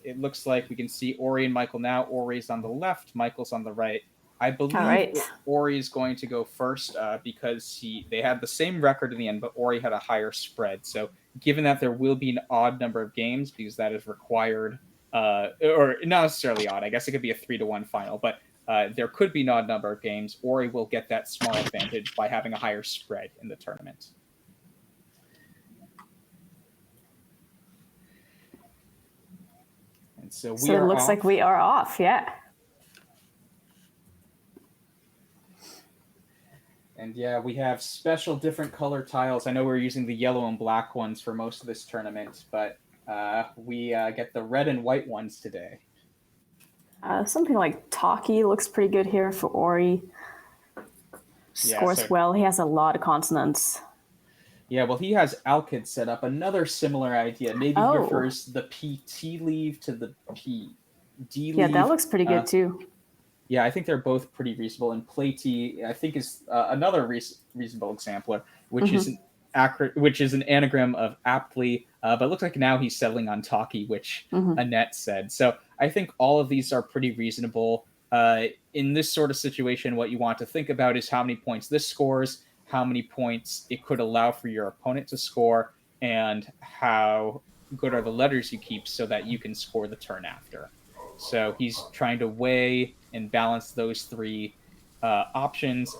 it looks like we can see Ori and Michael now. Ori's on the left, Michael's on the right. I All believe right. Ori is going to go first because they had the same record in the end, but Ori had a higher spread. So given that there will be an odd number of games because that is required, or not necessarily odd, I guess it could be a 3-1 final, but there could be an odd number of games. Ori will get that small advantage by having a higher spread in the tournament. And so it looks like we are off, yeah. And yeah, we have special different color tiles. I know we're using the yellow and black ones for most of this tournament, but we get the red and white ones today. Something like Taki looks pretty good here for Ori. Scores well. He has a lot of consonants. Yeah, well, he has Alkid set up. Another similar idea. Maybe he refers the PT leave to the PD leave. Yeah, that looks pretty good too. Yeah, I think they're both pretty reasonable. And Platy, I think, is another reasonable exemplar, which is an anagram of aptly. But it looks like now he's settling on Taki, which Annette said. So I think all of these are pretty reasonable. In this sort of situation, what you want to think about is how many points this scores, how many points it could allow for your opponent to score, and how good are the letters you keep so that you can score the turn after. So he's trying to weigh and balance those three options.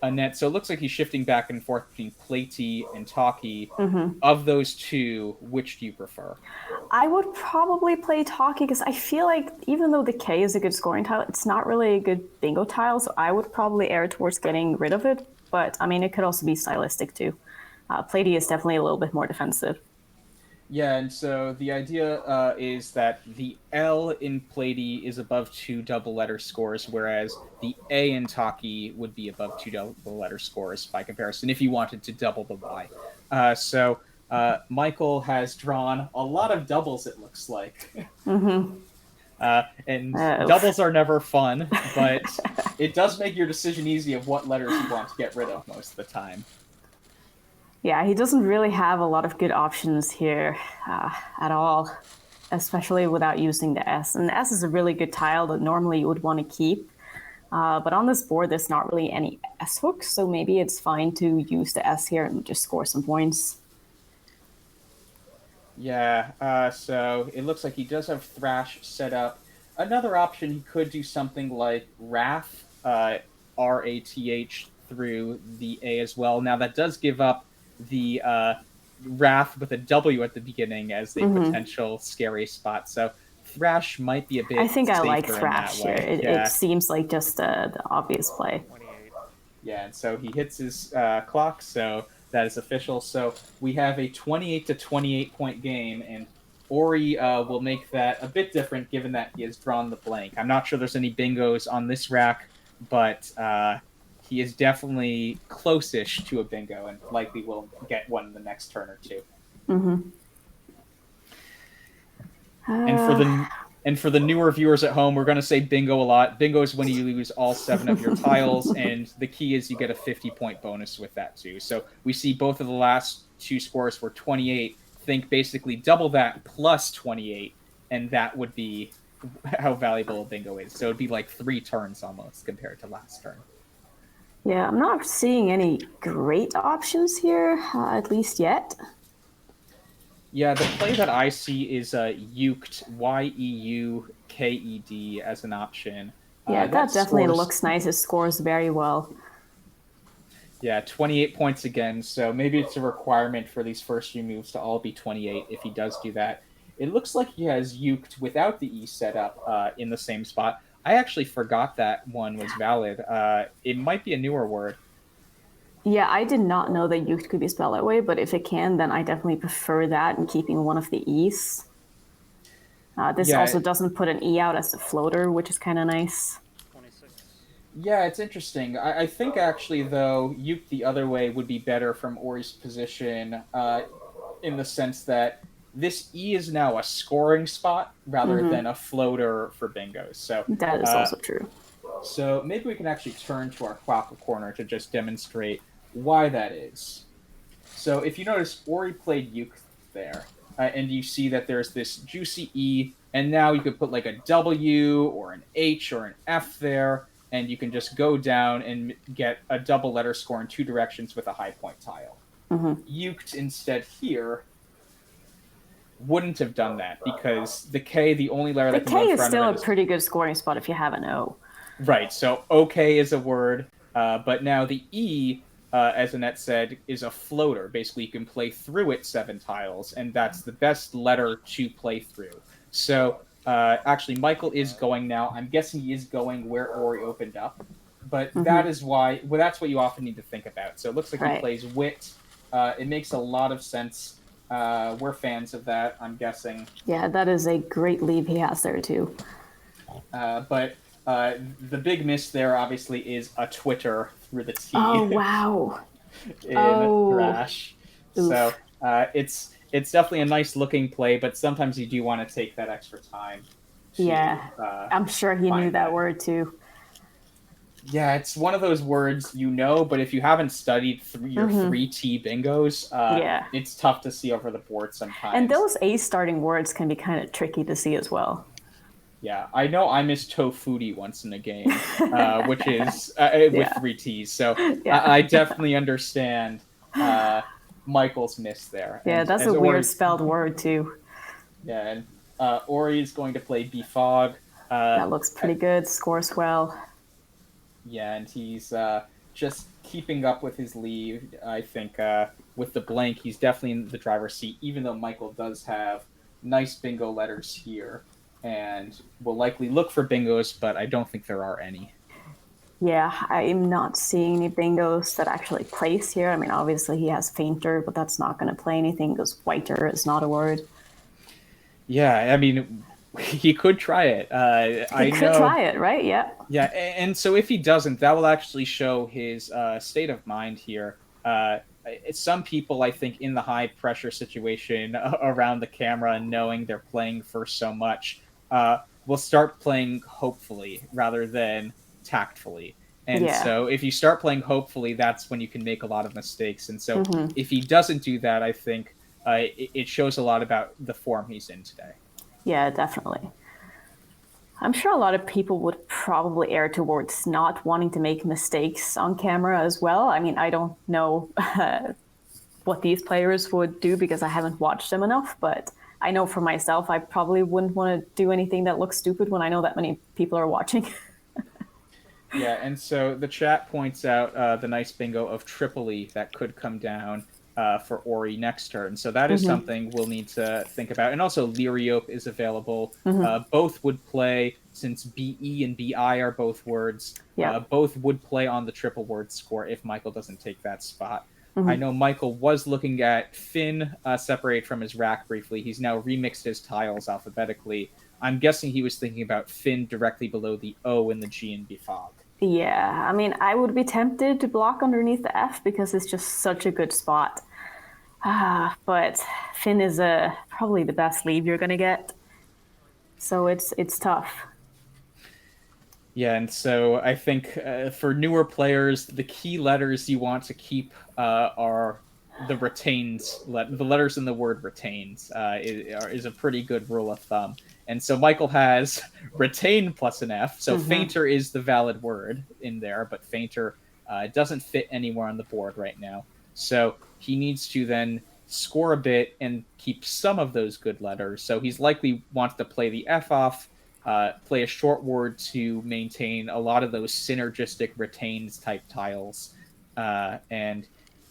Annette, so it looks like he's shifting back and forth between Platy and Taki. Of those two, which do you prefer? I would probably play Taki because I feel like even though the K is a good scoring tile, it's not really a good bingo tile, so I would probably err towards getting rid of it. But, I mean, it could also be stylistic too. Platy is definitely a little bit more defensive. Yeah, and so the idea is that the L in Platy is above 2 double letter scores, whereas the A in Taki would be above 2 double letter scores by comparison if you wanted to double the Y. So Michael has drawn a lot of doubles, it looks like. And doubles are never fun, but it does make your decision easy of what letters you want to get rid of most of the time. Yeah, he doesn't really have a lot of good options here at all, especially without using the S. And the S is a really good tile that normally you would want to keep. But on this board, there's not really any S hooks, so maybe it's fine to use the S here and just score some points. Yeah, so it looks like he does have Thrash set up. Another option, he could do something like Wrath, R-A-T-H, through the A as well. Now, that does give up the Wrath with a W at the beginning as a potential scary spot. So Thrash might be a bit I think I like Thrash here. It seems like just the obvious play. Yeah, and so he hits his clock, so that is official. So we have a 28 to 28 point game, and Ori will make that a bit different given that he has drawn the blank. I'm not sure there's any bingos on this rack, but he is definitely close-ish to a bingo and likely will get one in the next turn or two. And for the newer viewers at home, we're going to say bingo a lot. Bingo is when you lose all 7 of your tiles, and the key is you get a 50-point bonus with that too. So we see both of the last 2 scores were 28. Think basically double that plus 28, and that would be how valuable a bingo is. So it'd be like 3 turns almost compared to last turn. Yeah, I'm not seeing any great options here, at least yet. Yeah, the play that I see is Uked, Y-E-U-K-E-D, as an option. Yeah, that definitely looks nice. It scores very well. Yeah, 28 points again, so maybe it's a requirement for these first few moves to all be 28 if he does do that. It looks like he has Uked without the E set up in the same spot. I actually forgot that one was valid. It might be a newer word. Yeah, I did not know that Uked could be spelled that way, but if it can, then I definitely prefer that and keeping one of the E's. This also doesn't put an E out as a floater, which is kind of nice. 26. Yeah, it's interesting. I think actually, though, Uked the other way would be better from Ori's position in the sense that this E is now a scoring spot rather than a floater for bingos. So that is also true. So maybe we can actually turn to our Quackle Corner to just demonstrate why that is. So if you notice, Ori played Uked there. and you see that there's this juicy E, and now you could put like a W or an H or an F there, and you can just go down and get a double letter score in two directions with a high point tile. Uked instead here wouldn't have done that because the K, the only letter The that can go K in is front of still it a is pretty good scoring spot if you have an O. right. So OK is a word, but now the E, as Annette said, is a floater. Basically, you can play through it 7 tiles, and that's the best letter to play through. So actually, Michael is going now. I'm guessing he is going where Ori opened up, but that is why. Well, that's what you often need to think about. So it looks like he Right. plays wit. It makes a lot of sense. We're fans of that, I'm guessing. Yeah, that is a great lead he has there too. But the big miss there, obviously, is a Twitter through the T. Oh wow! In Thrash. So it's definitely a nice looking play, but sometimes you do want to take that extra time. Yeah, I'm sure he knew that word too. Yeah, it's one of those words you know, but if you haven't studied your 3T bingos, it's tough to see over the board sometimes. And those A starting words can be kind of tricky to see as well. Yeah, I know I missed Tofuti once in a game, which is with 3Ts, so I definitely understand Michael's miss there. Yeah, and that's a weird spelled word too. Yeah, and Ori is going to play Befog. That looks pretty good, scores well. Yeah, and he's just keeping up with his lead. I think with the blank, he's definitely in the driver's seat, even though Michael does have nice bingo letters here and will likely look for bingos, but I don't think there are any. Yeah, I'm not seeing any bingos that actually place here. I mean, obviously he has fainter, but that's not going to play anything because whiter is not a word. Yeah, I mean, he could try it. He could try it, right? Yeah. Yeah, and so if he doesn't, that will actually show his state of mind here. Some people, I think, in the high pressure situation around the camera and knowing they're playing for so much, will start playing hopefully rather than tactfully. And so if you start playing hopefully, that's when you can make a lot of mistakes. And so if he doesn't do that, I think it shows a lot about the form he's in today. Yeah, definitely. I'm sure a lot of people would probably err towards not wanting to make mistakes on camera as well. I mean, I don't know what these players would do because I haven't watched them enough, but I know for myself, I probably wouldn't want to do anything that looks stupid when I know that many people are watching. Yeah, and so the chat points out the nice bingo of Tripoli that could come down for Ori next turn. So that is something we'll need to think about. And also Liriope is available. Both would play, since BE and BI are both words, both would play on the triple word score if Michael doesn't take that spot. I know Michael was looking at Finn separate from his rack briefly. He's now remixed his tiles alphabetically. I'm guessing he was thinking about Finn directly below the O in the G in Befog. Yeah, I mean, I would be tempted to block underneath the F because it's just such a good spot. But Finn is probably the best lead you're going to get. So it's tough. Yeah, and so I think for newer players, the key letters you want to keep are the retains. The letters in the word retains is a pretty good rule of thumb. And so Michael has retain plus an F. So fainter is the valid word in there, but fainter doesn't fit anywhere on the board right now. So he needs to then score a bit and keep some of those good letters. So he's likely wants to play the F off, play a short word to maintain a lot of those synergistic retains type tiles. And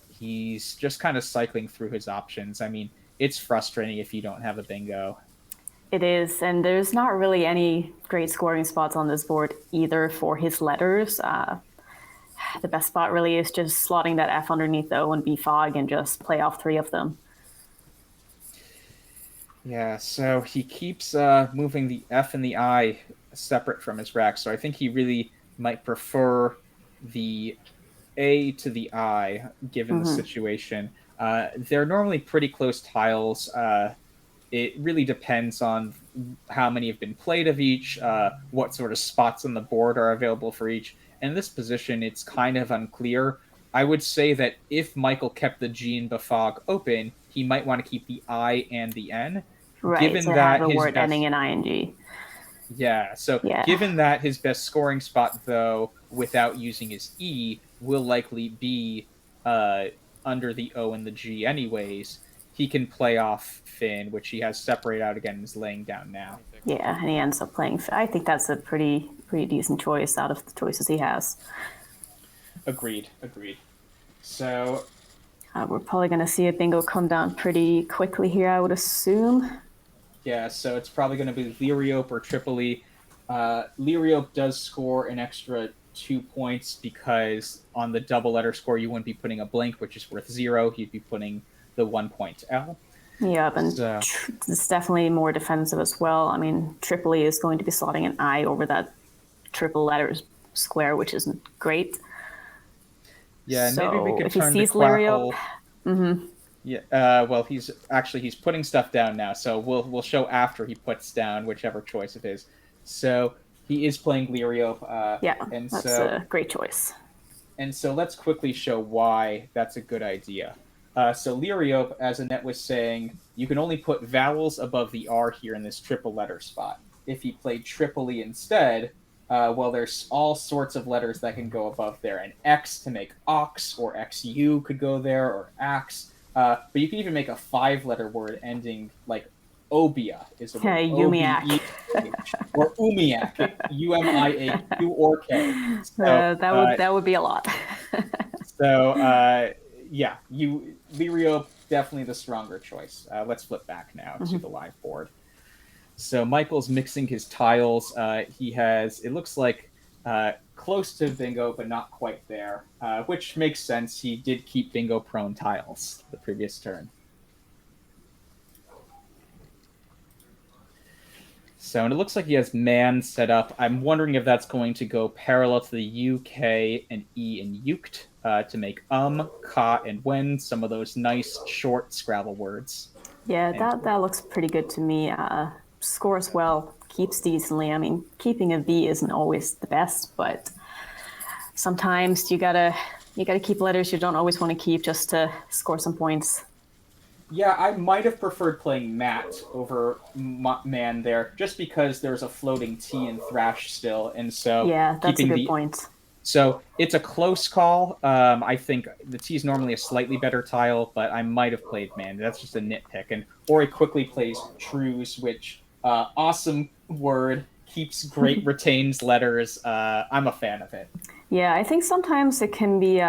he's just kind of cycling through his options. I mean, it's frustrating if you don't have a bingo. It is, and there's not really any great scoring spots on this board either for his letters. The best spot really is just slotting that F underneath the O and Befog and just play off 3 of them. Yeah, so he keeps moving the F and the I separate from his rack, so I think he really might prefer the A to the I, given the situation. They're normally pretty close tiles. It really depends on how many have been played of each, what sort of spots on the board are available for each. In this position, it's kind of unclear. I would say that if Michael kept the G in Befog open, he might want to keep the I and the N. Right, Given to have that a his word ending best in ing. Yeah, so Yeah. given that his best scoring spot, though, without using his E, will likely be uh, under the O and the G anyways, he can play off Finn, which he has separated out again and is laying down now. Yeah, and he ends up playing. I think that's a pretty decent choice out of the choices he has. Agreed, agreed. So, We're probably going to see a bingo come down pretty quickly here, I would assume. yeah, so it's probably going to be Liriope or Tripoli. Liriope does score an extra 2 points because on the double letter score, you wouldn't be putting a blank, which is worth 0. You'd be putting the 1 point L. Yeah, and So, it's definitely more defensive as well. I mean, Tripoli is going to be slotting an I over that triple letters square, which isn't great. yeah, and maybe we So could if he turn to sees Liriope, Quackle. Yeah, well, he's putting stuff down now, so we'll show after he puts down whichever choice it is. So he is playing Liriope, yeah, and that's so a great choice. let's quickly show why that's a good idea. So Liriope, as Annette was saying, you can only put vowels above the R here in this triple letter spot. If he played Tripoli instead, well, there's all sorts of letters that can go above there. An X to make ox, or XU could go there, or ax. But you can even make a 5-letter word ending like obia is a word. Umiak. OBEH. Or umiak, UMIAQ or K. So That would be a lot. so yeah, Liriope definitely the stronger choice. Let's flip back now to the live board. So Michael's mixing his tiles. He has, it looks like, close to bingo, but not quite there, which makes sense. He did keep bingo prone tiles the previous turn. So, and it looks like he has man set up. I'm wondering if that's going to go parallel to the U, K, and E in Uked to make ka, and when, some of those nice short Scrabble words. Yeah, And that looks pretty good to me. Scores well, keeps decently. I mean, keeping a V isn't always the best, but sometimes you gotta keep letters you don't always want to keep just to score some points. yeah, I might have preferred playing Matt over Man there, just because there's a floating T in Thrash still, and so Yeah, that's a keeping good the point. so it's a close call. I think the T is normally a slightly better tile, but I might have played Man. That's just a nitpick. And Ori quickly plays Trues, which awesome word, keeps great retains letters. I'm a fan of it. Yeah, I think sometimes it can be.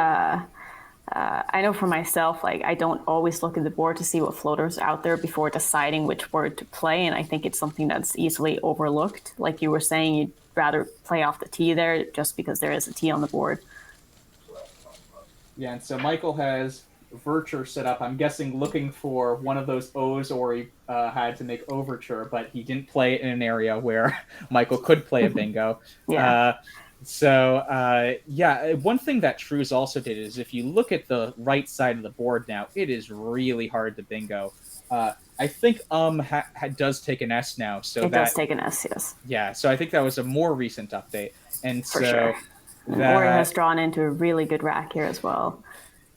I know for myself, like I don't always look at the board to see what floaters are out there before deciding which word to play, and I think it's something that's easily overlooked. Like you were saying, you'd rather play off the T there just because there is a T on the board. Yeah, and so Michael has Virture set up. I'm guessing looking for one of those O's, or he had to make Overture, but he didn't play it in an area where Michael could play a bingo. Yeah. Yeah, one thing that Trues also did is if you look at the right side of the board now, it is really hard to bingo. I think does take an S now, so It that does take an S, yes. yeah. So I think that was a more recent update, and For so sure. And Ori has drawn into a really good rack here as well.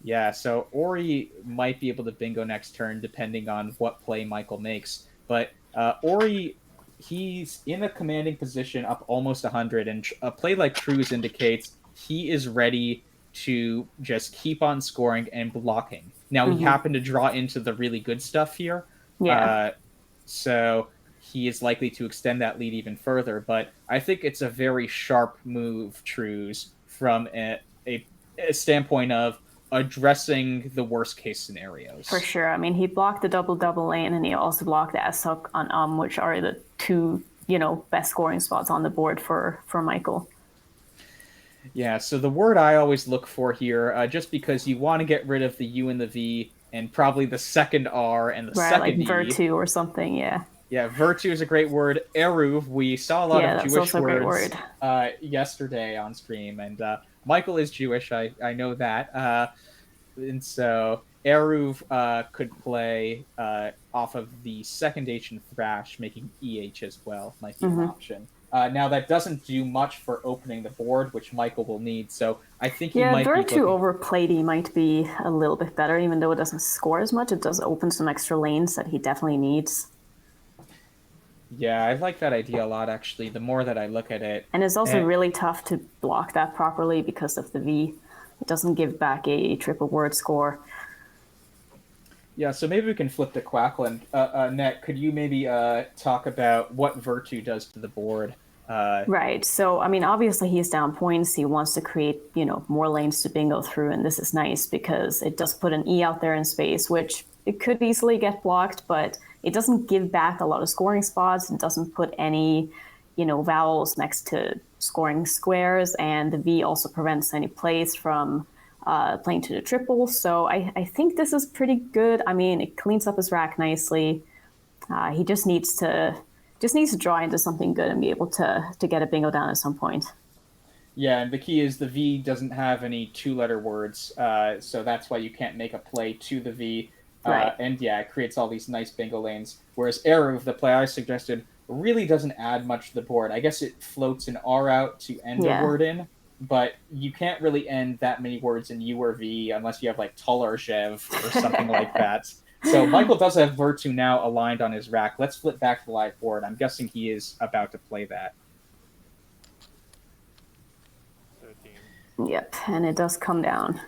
yeah, so Ori might be able to bingo next turn depending on what play Michael makes. But Ori, he's in a commanding position up almost 100, and a play like Trues indicates he is ready to just keep on scoring and blocking. Now, he happened to draw into the really good stuff here. Yeah. So he is likely to extend that lead even further. But I think it's a very sharp move, Trues, from a standpoint of addressing the worst case scenarios. For sure. I mean, he blocked the double lane, and he also blocked the S hook on which are the two, best scoring spots on the board for Michael. Yeah, so the word I always look for here, just because you want to get rid of the U and the V, and probably the second R and the second like E. Virtue or something, yeah. Yeah, Virtue is a great word. Eruv, we saw a lot of Jewish words yesterday on stream, and Michael is Jewish, I know that. And so Eruv could play off of the second H in Thrash, making EH as well, might be an option. Now that doesn't do much for opening the board, which Michael will need. So I think he Yeah, might be Virtue looking. over Platy might be a little bit better, even though it doesn't score as much. It does open some extra lanes that he definitely needs. Yeah, I like that idea a lot, actually. The more that I look at it, And it's also and really tough to block that properly because of the V. It doesn't give back a triple word score. yeah, so maybe we can flip to Quackland. Net, could you maybe talk about what Virtue does to the board? Uh, Right. So, I mean, obviously he's down points. He wants to create, more lanes to bingo through, and this is nice because it does put an E out there in space, which it could easily get blocked, but it doesn't give back a lot of scoring spots. It doesn't put any, vowels next to scoring squares, and the V also prevents any plays from playing to the triple. So I think this is pretty good. I mean, it cleans up his rack nicely. He just needs to draw into something good and be able to get a bingo down at some point. yeah, and the key is the V doesn't have any two-letter words, so that's why you can't make a play to the V. Right. And yeah, it creates all these nice bingo lanes. Whereas Eruv, the play I suggested, really doesn't add much to the board. I guess it floats an R out to end a Yeah. word in, but you can't really end that many words in U or V unless you have like Tularjev or something like that. So Michael does have Virtu now aligned on his rack. Let's flip back to the live board. I'm guessing he is about to play that. 13. Yep. And it does come down.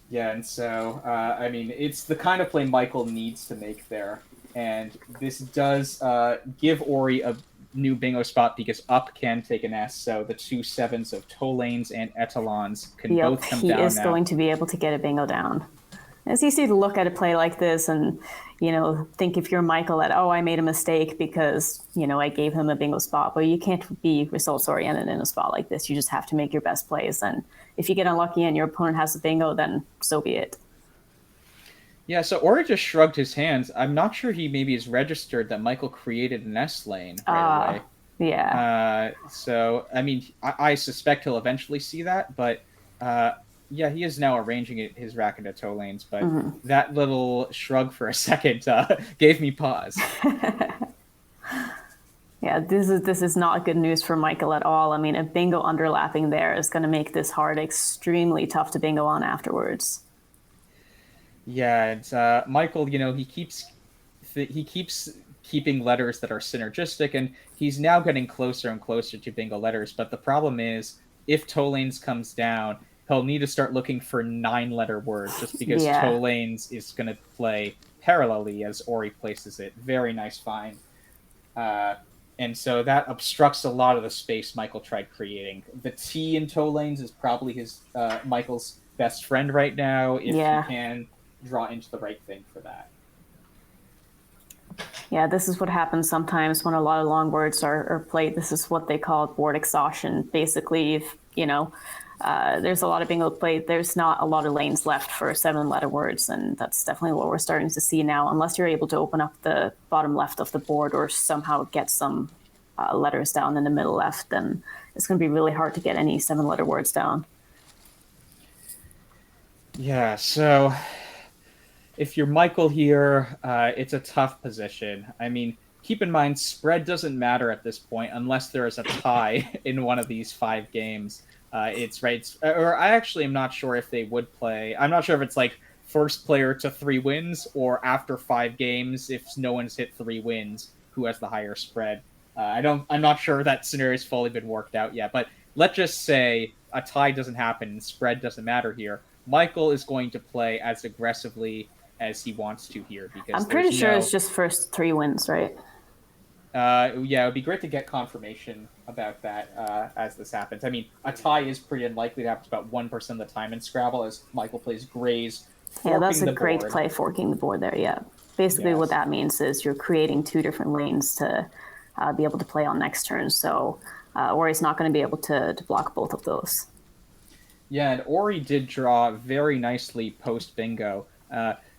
Yeah, and so I mean, it's the kind of play Michael needs to make there, and this does give Ori a new bingo spot because up can take an S, so the two sevens of Tolanes and Etalons can Yep. both come He down is now. going to be able to get a bingo down. It's easy to look at a play like this and, think if you're Michael that, oh, I made a mistake because, I gave him a bingo spot. But you can't be results oriented in a spot like this. You just have to make your best plays. And if you get unlucky and your opponent has a bingo, then so be it. Yeah, so Ori just shrugged his hands. I'm not sure he maybe is registered that Michael created an S lane right away. Yeah. So I mean, I suspect he'll eventually see that, but yeah, he is now arranging his rack into toe lanes. But that little shrug for a second gave me pause. Yeah, this is not good news for Michael at all. I mean, a bingo underlapping there is going to make this hard extremely tough to bingo on afterwards. Yeah, it's Michael. He keeps keeping letters that are synergistic, and he's now getting closer and closer to bingo letters. But the problem is, if toe lanes comes down, he'll need to start looking for 9-letter words, just because Yeah. toe lanes is going to play parallelly as Ori places it. Very nice find. Uh, and so that obstructs a lot of the space Michael tried creating. The T in toe lanes is probably his Michael's best friend right now, if he Yeah. can draw into the right thing for that. Yeah, this is what happens sometimes when a lot of long words are played. This is what they call board exhaustion. Basically, if, there's a lot of bingo played, there's not a lot of lanes left for 7-letter words, and that's definitely what we're starting to see now. Unless you're able to open up the bottom left of the board or somehow get some letters down in the middle left, then it's going to be really hard to get any 7-letter words down. Yeah, so if you're Michael here, it's a tough position. I mean, keep in mind, spread doesn't matter at this point unless there is a tie in one of these 5 games. It's right, or I actually am not sure if they would play. I'm not sure if it's like first player to 3 wins or after 5 games, if no one's hit 3 wins, who has the higher spread. I'm not sure that scenario's fully been worked out yet, but let's just say a tie doesn't happen and spread doesn't matter here. Michael is going to play as aggressively as he wants to here because I'm pretty there's sure no. it's just first 3 wins, right? Yeah, it would be great to get confirmation about that as this happens. I mean, a tie is pretty unlikely to happen about 1% of the time in Scrabble as Michael plays Grays, Yeah, that's forking a the great board. play, forking the board there. Yeah, basically what Yes. that means is you're creating 2 different lanes to be able to play on next turn. So Ori's not going to be able to block both of those. Yeah, and Ori did draw very nicely post bingo.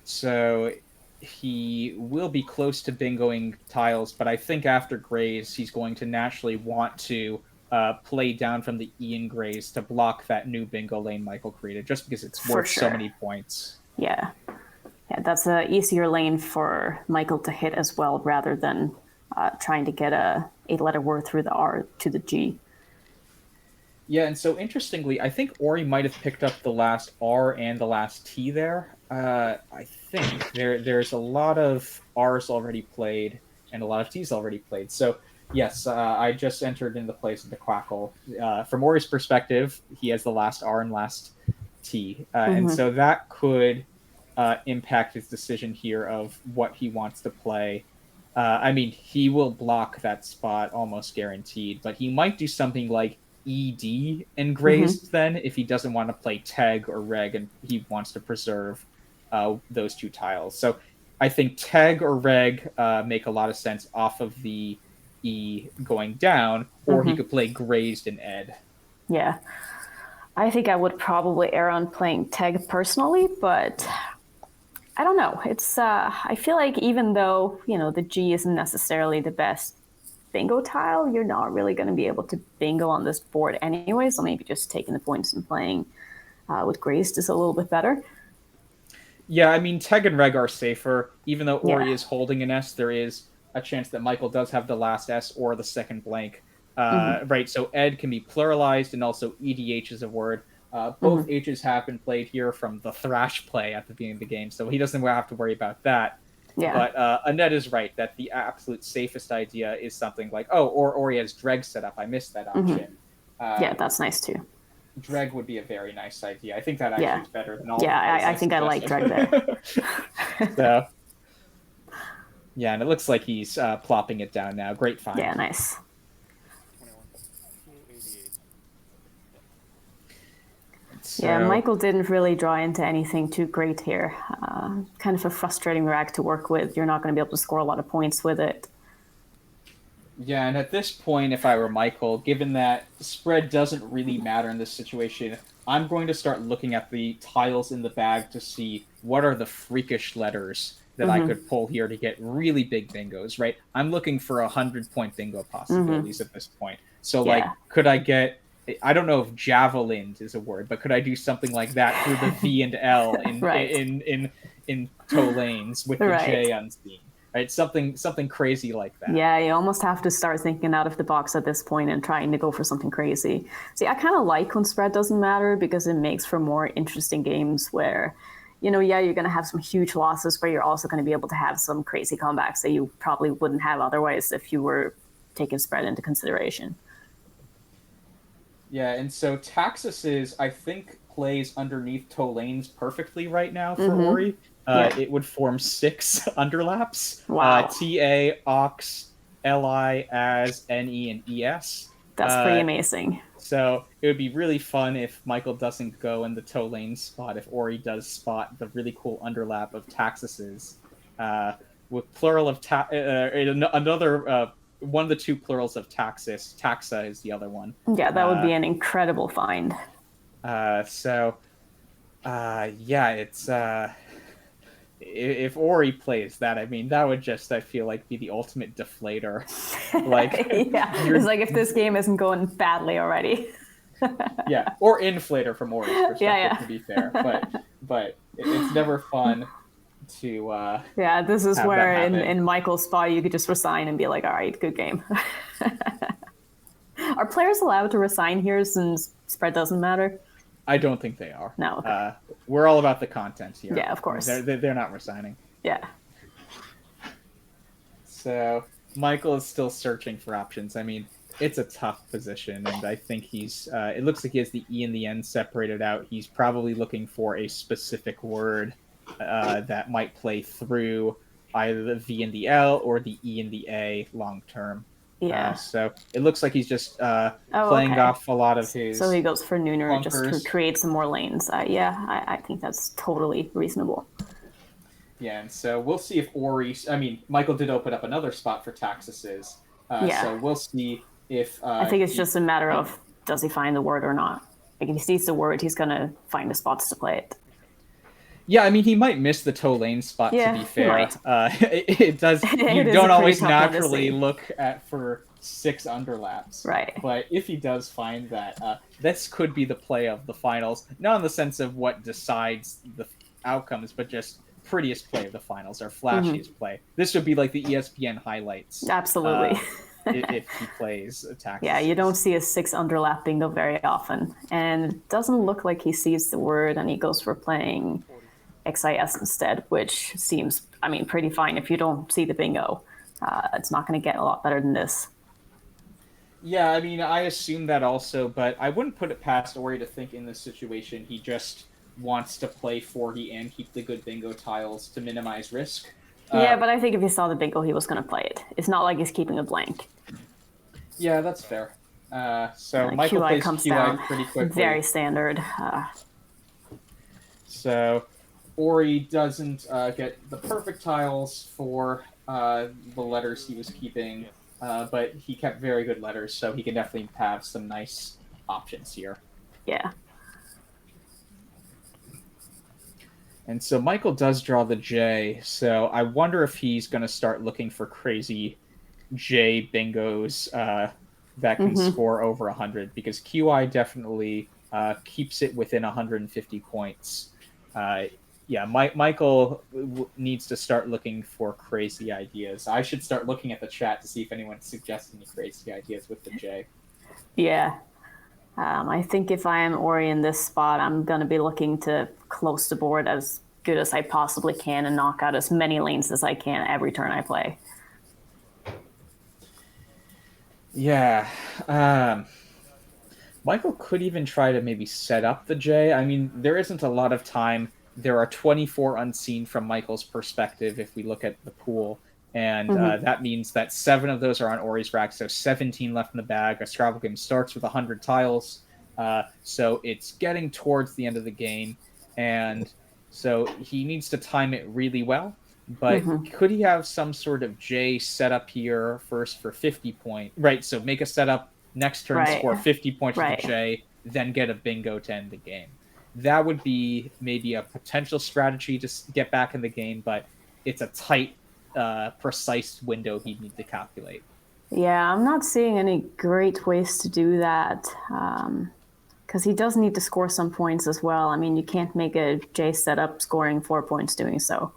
So he will be close to bingoing tiles, but I think after Grays, he's going to naturally want to play down from the Ian Grays to block that new bingo lane Michael created, just because it's For worth so sure. many points. Yeah, yeah, that's a easier lane for Michael to hit as well, rather than trying to get a eight-letter word through the R to the G. Yeah, and so interestingly, I think Ori might have picked up the last R and the last T there. I think there's a lot of R's already played and a lot of T's already played. So yes, I just entered in the place of the Quackle. From Ori's perspective, he has the last R and last T, and so that could impact his decision here of what he wants to play. I mean, he will block that spot almost guaranteed, but he might do something like ED and grazed then if he doesn't want to play Teg or Reg and he wants to preserve those two tiles. So I think Teg or Reg make a lot of sense off of the E going down, or he could play grazed and Ed. Yeah. I think I would probably err on playing Teg personally, but I don't know. It's I feel like even though, the G isn't necessarily the best bingo tile, you're not really going to be able to bingo on this board anyway, so maybe just taking the points and playing with grazed is a little bit better. Yeah, I mean, Teg and Reg are safer. Even though Ori is holding an S, there is a chance that Michael does have the last S or the second blank. Right, so Ed can be pluralized, and also EDH is a word. Both H's have been played here from the thrash play at the beginning of the game, so he doesn't have to worry about that. Yeah. But Annette is right that the absolute safest idea is something like, or Ori has Dreg set up. I missed that option. Yeah, that's nice too. Dreg would be a very nice idea. I think that actually is better than all. Yeah, I think I like Dreg there. So, yeah, and it looks like he's plopping it down now. Great find. Yeah, nice. So, yeah, Michael didn't really draw into anything too great here. Kind of a frustrating rag to work with. You're not going to be able to score a lot of points with it. Yeah, and at this point, if I were Michael, given that spread doesn't really matter in this situation, I'm going to start looking at the tiles in the bag to see what are the freakish letters that I could pull here to get really big bingos, right? I'm looking for 100-point bingo possibilities at this point. So, could I get... I don't know if javelin is a word, but could I do something like that through the V and L in toe lanes with the J unseen? Right, something crazy like that. Yeah, you almost have to start thinking out of the box at this point and trying to go for something crazy. See, I kind of like when spread doesn't matter because it makes for more interesting games where, you're going to have some huge losses, but you're also going to be able to have some crazy comebacks that you probably wouldn't have otherwise if you were taking spread into consideration. Yeah, and so Taxus I think, plays underneath toe lanes perfectly right now for Ori. It would form 6 underlaps. Wow. TA, Ox, LI, AS, NE, and ES. That's pretty amazing. So it would be really fun if Michael doesn't go in the toe lane spot, if Ori does spot the really cool underlap of Taxuses. With plural of another... one of the two plurals of Taxus. Taxa is the other one. Yeah, that would be an incredible find. It's... if Ori plays that, I mean, that would just, I feel like, be the ultimate deflator. It's like if this game isn't going badly already. Yeah, or inflator from Ori's perspective, to be fair. But it's never fun to this is where in Michael's spot you could just resign and be like, all right, good game. Are players allowed to resign here since spread doesn't matter? I don't think they are. No. Okay. We're all about the content here. Yeah, of course. They're not resigning. Yeah. So Michael is still searching for options. I mean, it's a tough position, and I think he's... it looks like he has the E and the N separated out. He's probably looking for a specific word that might play through either the V and the L or the E and the A long term. Yeah. So it looks like he's just playing off a lot of his... So he goes for Nooner clunkers. Just to create some more lanes. I think that's totally reasonable. Yeah, and so we'll see if Ori... I mean, Michael did open up another spot for Taxuses. So we'll see if... I think it's just a matter of, does he find the word or not? Like, if he sees the word, he's going to find the spots to play it. Yeah, I mean, he might miss the toe lane spot, to be fair. It does. You don't always naturally look for 6 underlaps. Right. But if he does find that, this could be the play of the finals. Not in the sense of what decides the outcomes, but just prettiest play of the finals, our flashiest play. This would be like the ESPN highlights. Absolutely. If he plays attacks. Yeah, you don't see a 6 underlap bingo very often. And it doesn't look like he sees the word and he goes for playing XIS instead, which seems, I mean, pretty fine if you don't see the bingo. It's not going to get a lot better than this. Yeah, I mean, I assume that also, but I wouldn't put it past Ori to think in this situation he just wants to play 40 and keep the good bingo tiles to minimize risk. Yeah, but I think if he saw the bingo, he was going to play it. It's not like he's keeping a blank. Yeah, that's fair. So Michael QI plays comes QI down pretty quickly. very standard. So Ori doesn't get the perfect tiles for the letters he was keeping, but he kept very good letters, so he can definitely have some nice options here. Yeah. And so Michael does draw the J, so I wonder if he's going to start looking for crazy J bingos that can score over 100, because QI definitely keeps it within 150 points. Michael needs to start looking for crazy ideas. I should start looking at the chat to see if anyone's suggesting any crazy ideas with the J. Yeah. I think if I am Ori in this spot, I'm going to be looking to close the board as good as I possibly can and knock out as many lanes as I can every turn I play. Yeah. Michael could even try to maybe set up the J. I mean, there isn't a lot of time. There are 24 unseen from Michael's perspective if we look at the pool. And that means that 7 of those are on Ori's rack, so 17 left in the bag. A Scrabble game starts with 100 tiles, so it's getting towards the end of the game. And so he needs to time it really well. But could he have some sort of J setup here first for 50 points? Right, so make a setup, next turn score 50 points with the J, then get a bingo to end the game. That would be maybe a potential strategy to get back in the game, but it's a tight, precise window he'd need to calculate. Yeah, I'm not seeing any great ways to do that, because he does need to score some points as well. I mean, you can't make a J setup scoring 4 points doing so.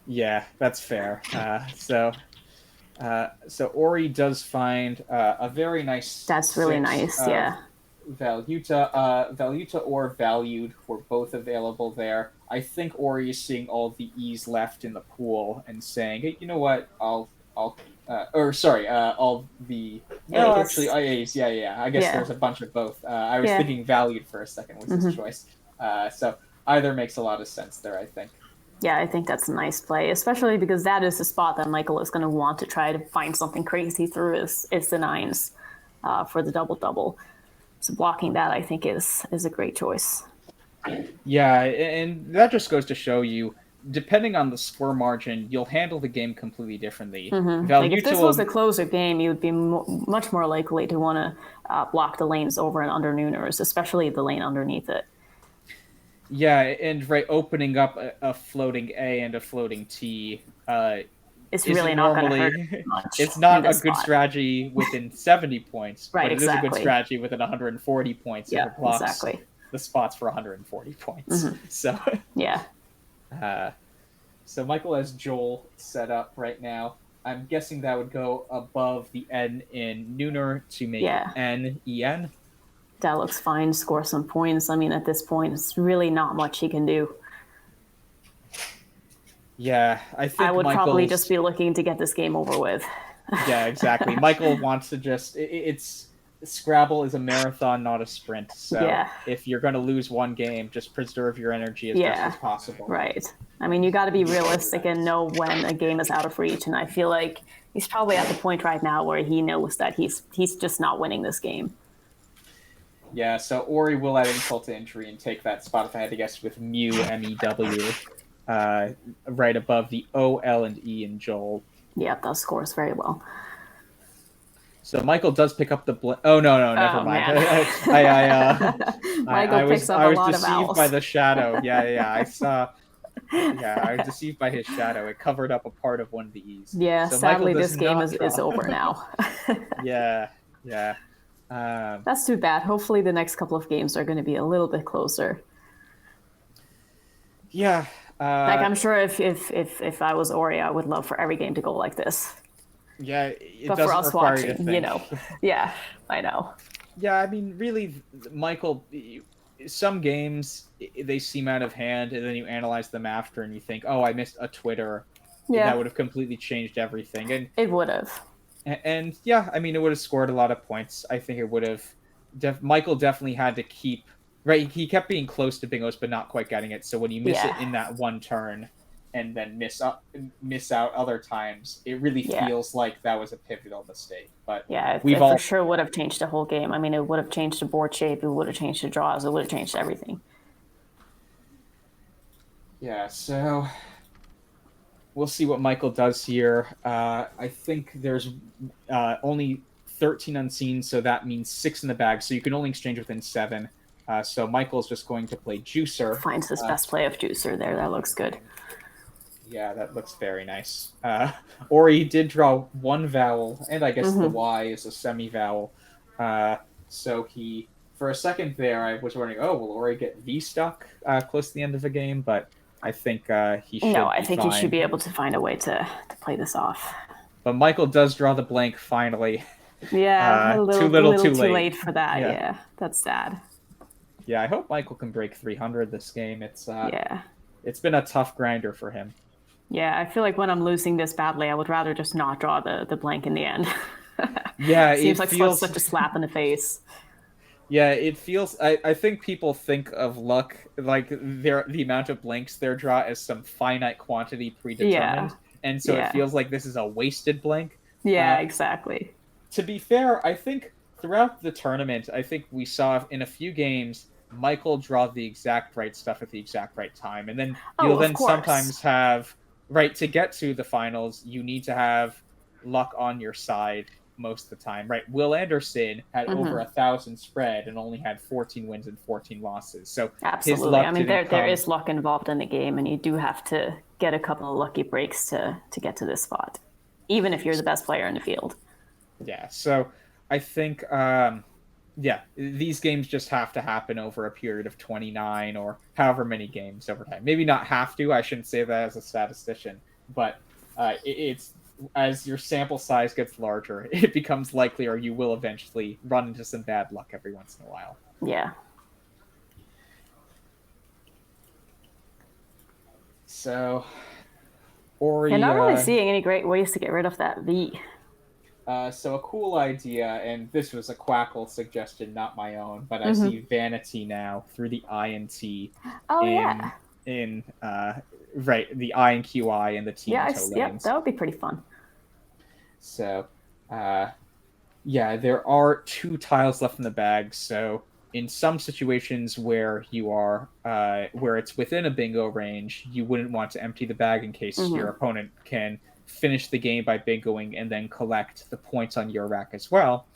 Yeah, that's fair. So Ori does find a very nice. That's really nice. Yeah. Valuta or Valued were both available there. I think Ori is seeing all the E's left in the pool and saying, "Hey, you know what? All the actually A's. Yeah. I guess there's a bunch of both. I was thinking Valued for a second was his choice. So either makes a lot of sense there, I think. Yeah, I think that's a nice play, especially because that is the spot that Michael is going to want to try to find something crazy through is the 9s for the double-double. So blocking that, I think, is a great choice. Yeah, and that just goes to show you, depending on the score margin, you'll handle the game completely differently. Like if this was a closer game, you would be much more likely to want to block the lanes over and under Nooners, especially the lane underneath it. Yeah, and opening up a floating A and a floating T it's really not going to hurt much. It's not a good strategy within 70 points, but it is a good strategy within 140 points if it blocks the spots for 140 points. So yeah. So Michael has Joel set up right now. I'm guessing that would go above the N in Nooner to make N-E-N. That looks fine. Score some points. I mean, at this point, it's really not much he can do. Yeah, I think I would probably just be looking to get this game over with. Yeah, exactly. Michael wants to just... It's Scrabble is a marathon, not a sprint. So if you're going to lose one game, just preserve your energy as best as possible. Right. I mean, you got to be realistic and know when a game is out of reach. And I feel like he's probably at the point right now where he knows that he's just not winning this game. Yeah, so Ori will add insult to injury and take that spot, if I had to guess, with Mew, M-E-W, right above the O, L, and E in Joel. Yeah, that scores very well. So Michael does pick up the... never mind. Michael picks up a lot of owls. I was deceived by the shadow. I saw... Yeah, I was deceived by his shadow. It covered up a part of one of the E's. Yeah, so sadly this game is over now. Yeah. That's too bad. Hopefully the next couple of games are going to be a little bit closer. Yeah. Like I'm sure if I was Ori, I would love for every game to go like this. Yeah, it But for doesn't us require you to watching, think. yeah, I know. Yeah, I mean, really, Michael, some games they seem out of hand, and then you analyze them after, and you think, "Oh, I missed a Twitter that Yeah, would have completely changed everything." it would have. And yeah, I mean, it would have scored a lot of points. I think it would have. Michael definitely had to keep right. He kept being close to bingos, but not quite getting it. So when you miss it Yeah, in that one turn, and then miss out other times, it really yeah, feels like that was a pivotal mistake. But yeah. we've It for all sure would have changed the whole game. I mean, it would have changed the board shape. It would have changed the draws. It would have changed everything. yeah. So we'll see what Michael does here. I think there's only 13 unseen, so that means 6 in the bag. So you can only exchange within 7. So Michael's just going to play Juicer. Finds his best play of Juicer there. That looks good. Yeah, that looks very nice. Ori did draw one vowel, and I guess the Y is a semi-vowel. So he, for a second there, I was wondering, oh, will Ori get V stuck close to the end of the game? But I think he No, should I be think he should fine. be able to find a way to play this off. But Michael does draw the blank finally. Yeah, Too a little, little too too late. late for that. Yeah, Yeah, that's sad. yeah. I hope Michael can break 300 this game. Yeah. It's been a tough grinder for him. Yeah, I feel like when I'm losing this badly, I would rather just not draw the blank in the end. Yeah, Seems it like feels. such a slap in the face. Yeah, it feels. I think people think of luck like the amount of blanks they draw as some finite quantity Yeah, predetermined, and so it yeah, feels like this is a wasted blank. yeah, Uh, exactly. to be fair, I think throughout the tournament, I think we saw in a few games Michael draw the exact right stuff at the exact right time, and then Oh, you'll of then course. sometimes have right to get to the finals. You need to have luck on your side most of the time, right? Will Anderson had over 1,000 spread and only had 14 wins and 14 losses, so his Absolutely. I luck mean, didn't there come. is luck involved in the game, and you do have to get a couple of lucky breaks to get to this spot, even if you're the best player in the field. Yeah, so I think yeah, these games just have to happen over a period of 29 or however many games over time. Maybe not have to. I shouldn't say that as a statistician, but it's as your sample size gets larger, it becomes likelier you will eventually run into some bad luck every once in a while. Yeah. So Yeah, Ori, not really seeing any great ways to get rid of that V. so a cool idea, and this was a Quackle suggestion, not my own, but I see Vanity now through the I and T Oh, in yeah. in right the I and QI and the T Yeah, and toe yep, lanes. that would be pretty fun. So uh, yeah, there are 2 tiles left in the bag. So in some situations where you are where it's within a bingo range, you wouldn't want to empty the bag in case your opponent can finish the game by bingoing and then collect the points on your rack as well.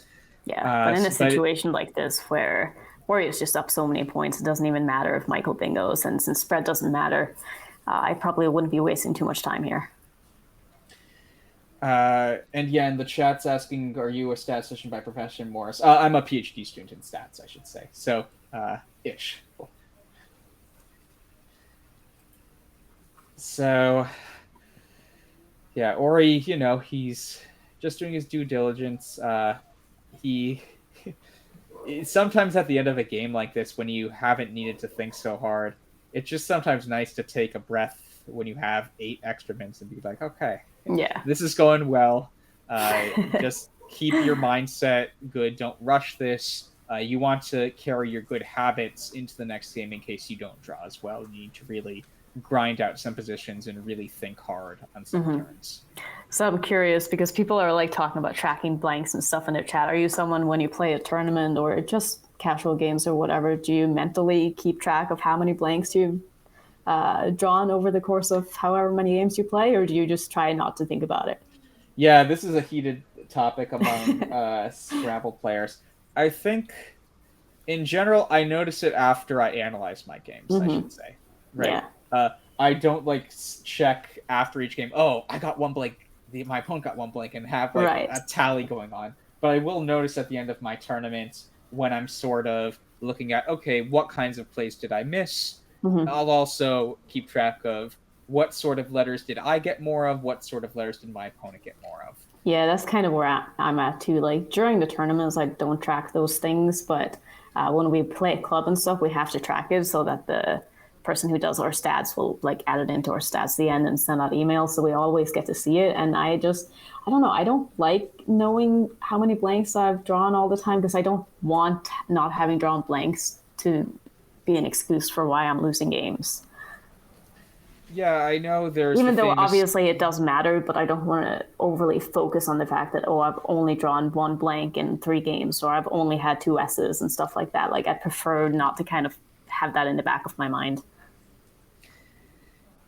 Yeah, but in a But situation like this where Warriors just up so many points, it doesn't even matter if Michael bingos, and since spread doesn't matter, I probably wouldn't be wasting too much time here. and yeah, and the chat's asking, "Are you a statistician by profession, Morris?" I'm a PhD student in stats, I should say. So, ish. So, yeah, Ori, he's just doing his due diligence. He sometimes at the end of a game like this, when you haven't needed to think so hard, it's just sometimes nice to take a breath when you have 8 extra minutes and be like, okay, Yeah. this is going well. Just keep your mindset good. Don't rush this. You want to carry your good habits into the next game in case you don't draw as well. You need to really grind out some positions and really think hard on some turns. So I'm curious because people are like talking about tracking blanks and stuff in their chat. Are you someone when you play a tournament or just casual games or whatever, do you mentally keep track of how many blanks you've drawn over the course of however many games you play, or do you just try not to think about it? Yeah, this is a heated topic among Scrabble players. I think, in general, I notice it after I analyze my games, I should say. Right? Yeah. I don't, check after each game, oh, I got one blank, my opponent got one blank, and have, Right. a tally going on. But I will notice at the end of my tournament when I'm sort of looking at, okay, what kinds of plays did I miss? Hmm. I'll also keep track of what sort of letters did I get more of, what sort of letters did my opponent get more of. Yeah, that's kind of where I'm at too. Like during the tournaments, I don't track those things, but when we play at club and stuff, we have to track it so that the person who does our stats will like add it into our stats at the end and send out emails, so we always get to see it. And I don't know, I don't like knowing how many blanks I've drawn all the time because I don't want not having drawn blanks to be an excuse for why I'm losing games. Yeah, I know there's the Even though famous. obviously it does matter, but I don't want to overly focus on the fact that, oh, I've only drawn one blank in 3 games, or I've only had 2 S's and stuff like that. Like, I prefer not to kind of have that in the back of my mind.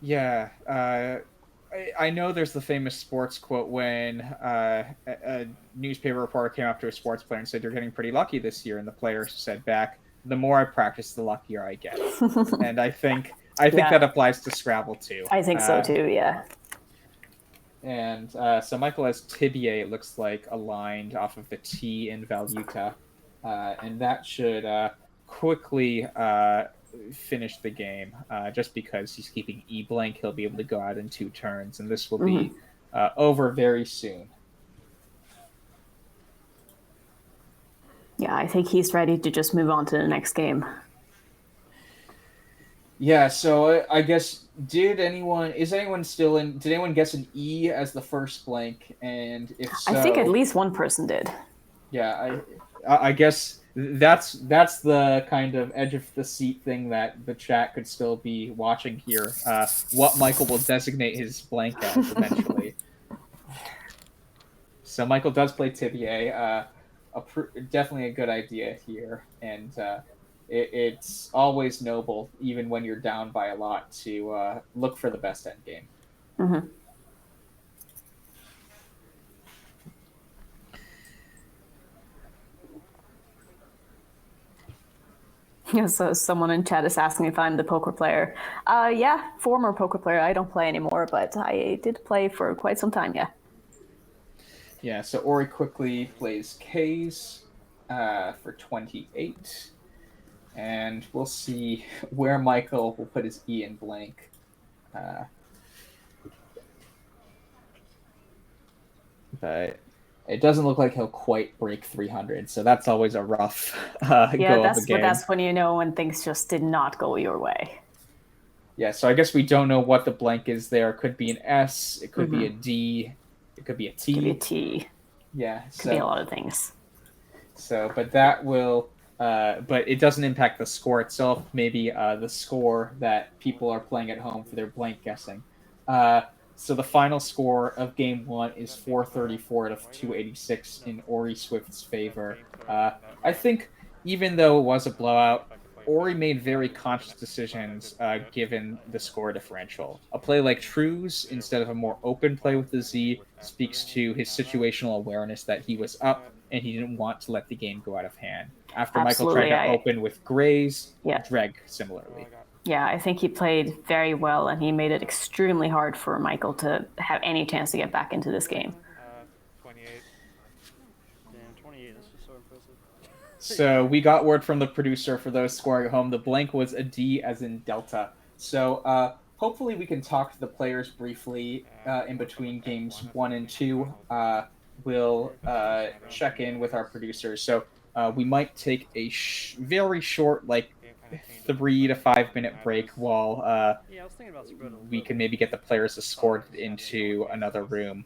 Yeah, I know there's the famous sports quote when a newspaper reporter came up to a sports player and said, "You're getting pretty lucky this year," and the player said back, "The more I practice, the luckier I get." And I think Yeah, that applies to Scrabble too. I think so too. Yeah. And so Michael has tibia, it looks like, aligned off of the T in Valuta. And that should quickly finish the game. Just because he's keeping E blank, he'll be able to go out in 2 turns, and this will be Hmm. over very soon. Yeah, I think he's ready to just move on to the next game. Yeah, so I guess is anyone still in? Did anyone guess an E as the first blank? And if I think at so, least one person did. yeah, I guess that's the kind of edge of the seat thing that the chat could still be watching here. What Michael will designate his blank as eventually. So Michael does play Tibia, definitely a good idea here, and it's always noble, even when you're down by a lot, to look for the best end game. Hmm. So someone in chat is asking if I'm the poker player. Yeah, former poker player. I don't play anymore, but I did play for quite some time. Yeah. Yeah, so Ori quickly plays K's for 28. And we'll see where Michael will put his E in blank. Uh, but it doesn't look like he'll quite break 300, so that's always a rough Yeah, go of a game. that's when you know when things just did not go your way. Yeah, so I guess we don't know what the blank is there. It could be an S, it could be a Mm-hmm. D, it could be a Could be a T. T. Yeah, Could be a lot of things. but that will, but it doesn't impact the score itself. Maybe the score that people are playing at home for their blank guessing. Uh, so the final score of game one is 434 out of 286 in Ori Swift's favor. I think even though it was a blowout, Ori made very conscious decisions given the score differential. A play like True's, instead of a more open play with the Z, speaks to his situational awareness that he was up and he didn't want to let the game go out of hand. After Michael tried Absolutely. to open with Grays, Yeah. Dreg similarly. Yeah, I think he played very well and he made it extremely hard for Michael to have any chance to get back into this game. 28. Damn, 28. That's just so impressive. So we got word from the producer for those scoring at home. The blank was a D as in Delta. So hopefully we can talk to the players briefly in between games 1 and 2. We'll check in with our producers. So we might take a very short, like 3 to 5 minute break while Yeah, I was thinking about Scrabble. we can maybe get the players escorted into another room.